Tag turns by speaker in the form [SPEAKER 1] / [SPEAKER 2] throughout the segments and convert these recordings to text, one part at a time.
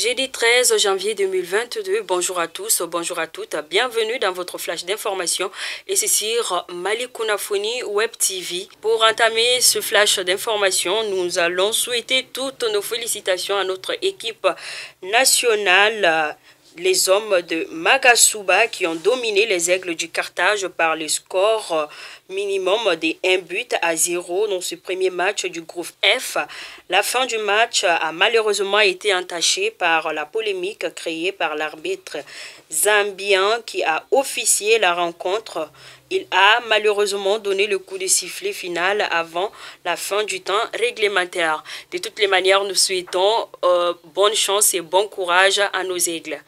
[SPEAKER 1] Jeudi 13 janvier 2022, bonjour à tous, bonjour à toutes, bienvenue dans votre flash d'information et c'est sur Malikounda Foni Web TV. Pour entamer ce flash d'information, nous allons souhaiter toutes nos félicitations à notre équipe nationale, les hommes de Magasuba qui ont dominé les Aigles du Carthage par le score minimum de 1-0 dans ce premier match du groupe F. La fin du match a malheureusement été entachée par la polémique créée par l'arbitre zambien qui a officié la rencontre. Il a malheureusement donné le coup de sifflet final avant la fin du temps réglementaire. De toutes les manières, nous souhaitons bonne chance et bon courage à nos Aigles.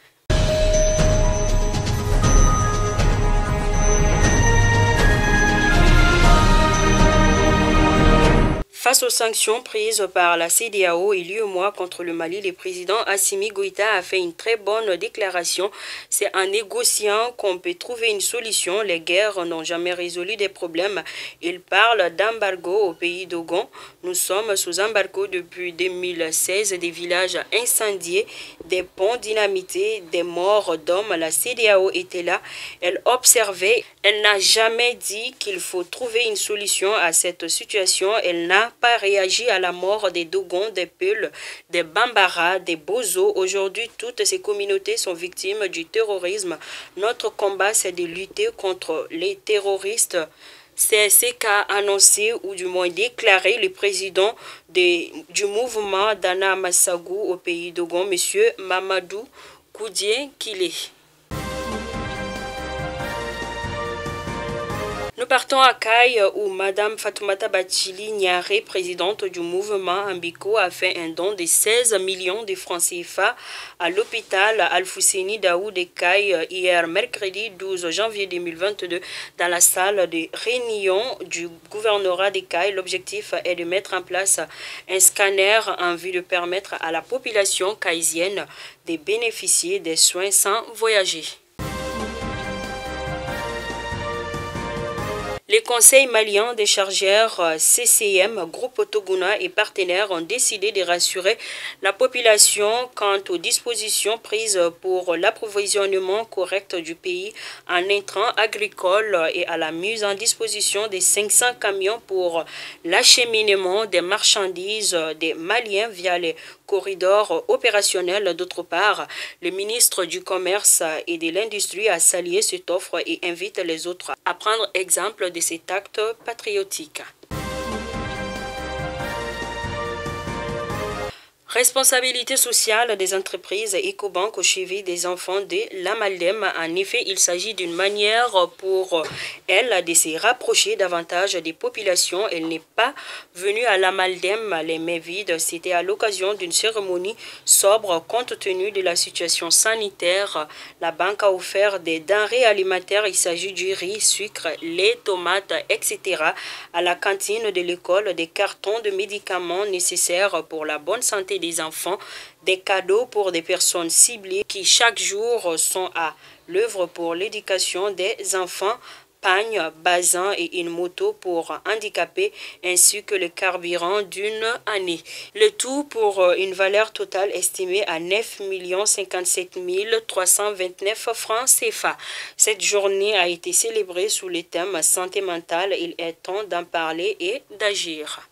[SPEAKER 1] Face aux sanctions prises par la CEDEAO il y a un mois contre le Mali, le président Assimi Goïta a fait une très bonne déclaration. C'est en négociant qu'on peut trouver une solution. Les guerres n'ont jamais résolu des problèmes. Il parle d'embargo au pays d'Ogon. Nous sommes sous embargo depuis 2016. Des villages incendiés, des ponts dynamités, des morts d'hommes. La CEDEAO était là. Elle observait. Elle n'a jamais dit qu'il faut trouver une solution à cette situation. Elle n'a pas réagi à la mort des Dogons, des Peuls, des Bambara, des Bozo. Aujourd'hui, toutes ces communautés sont victimes du terrorisme. Notre combat, c'est de lutter contre les terroristes. C'est ce qu'a annoncé ou du moins déclaré le président du mouvement Dana Massagou au pays d'Ogon, M. Mamadou Koudien Kile. Nous partons à Kaï où Mme Fatoumata Bathily Niaré, présidente du mouvement Ambiko, a fait un don de 16 millions de francs CFA à l'hôpital Al-Fousséni Daoud de Kaï hier mercredi 12 janvier 2022 dans la salle de réunion du gouvernorat de Kaï. L'objectif est de mettre en place un scanner en vue de permettre à la population kaïsienne de bénéficier des soins sans voyager. Les conseils maliens des chargeurs CCM, Groupe Toguna et partenaires ont décidé de rassurer la population quant aux dispositions prises pour l'approvisionnement correct du pays en intrants agricoles et à la mise en disposition des 500 camions pour l'acheminement des marchandises des Maliens via les corridors opérationnels. D'autre part, le ministre du Commerce et de l'Industrie a salué cette offre et invite les autres à prendre exemple de cet acte patriotique. Responsabilité sociale des entreprises Ecobank au chevet des enfants de l'Amaldem. En effet, il s'agit d'une manière pour elle de se rapprocher davantage des populations. Elle n'est pas venue à l'Amaldem les mains vides. C'était à l'occasion d'une cérémonie sobre compte tenu de la situation sanitaire. La banque a offert des denrées alimentaires. Il s'agit du riz, sucre, lait, tomates, etc. à la cantine de l'école, des cartons de médicaments nécessaires pour la bonne santé des enfants, des cadeaux pour des personnes ciblées qui chaque jour sont à l'œuvre pour l'éducation des enfants, pagnes, basins et une moto pour handicapés ainsi que le carburant d'une année. Le tout pour une valeur totale estimée à 9 057 329 francs CFA. Cette journée a été célébrée sous le thème santé mentale. Il est temps d'en parler et d'agir.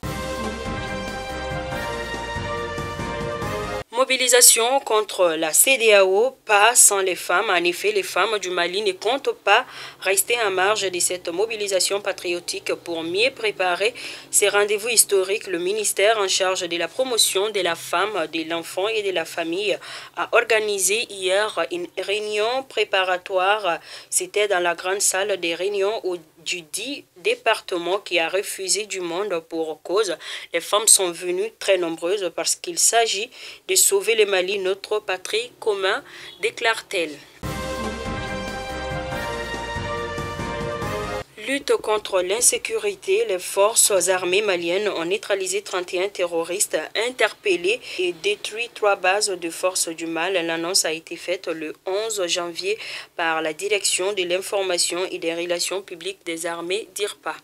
[SPEAKER 1] Mobilisation contre la CEDEAO, pas sans les femmes. En effet, les femmes du Mali ne comptent pas rester en marge de cette mobilisation patriotique. Pour mieux préparer ces rendez-vous historiques, le ministère en charge de la promotion de la femme, de l'enfant et de la famille a organisé hier une réunion préparatoire. C'était dans la grande salle des réunions du 10 département qui a refusé du monde pour cause. Les femmes sont venues très nombreuses parce qu'il s'agit de sauver le Mali, notre patrie commun, déclare-t-elle. Lutte contre l'insécurité, les forces armées maliennes ont neutralisé 31 terroristes interpellés et détruit 3 bases de forces du mal. L'annonce a été faite le 11 janvier par la Direction de l'information et des relations publiques des armées d'IRPA.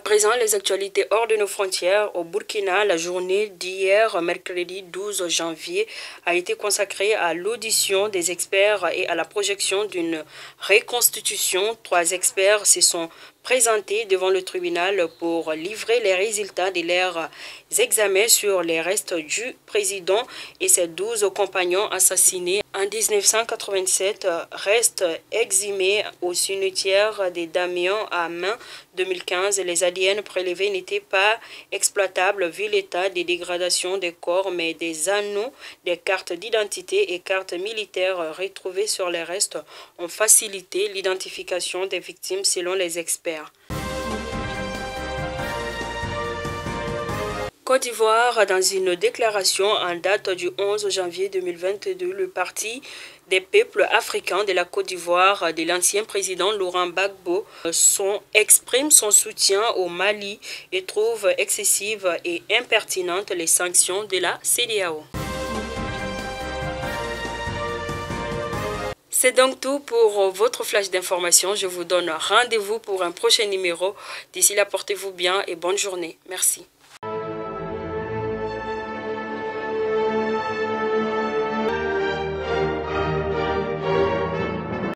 [SPEAKER 1] présent, les actualités hors de nos frontières. Au Burkina, la journée d'hier, mercredi 12 janvier, a été consacrée à l'audition des experts et à la projection d'une reconstitution. 3 experts se sont présentés devant le tribunal pour livrer les résultats de leurs examens sur les restes du président et ses 12 compagnons assassinés en 1987 restent exhumés au cimetière des Damiens à Main 2015. Les ADN prélevés n'étaient pas exploitables vu l'état de dégradation des corps, mais des anneaux, des cartes d'identité et cartes militaires retrouvées sur les restes ont facilité l'identification des victimes selon les experts. Côte d'Ivoire, dans une déclaration en date du 11 janvier 2022, le Parti des peuples africains de la Côte d'Ivoire de l'ancien président Laurent Gbagbo exprime son soutien au Mali et trouve excessives et impertinentes les sanctions de la CEDEAO. C'est donc tout pour votre flash d'information. Je vous donne rendez-vous pour un prochain numéro. D'ici là, portez-vous bien et bonne journée. Merci.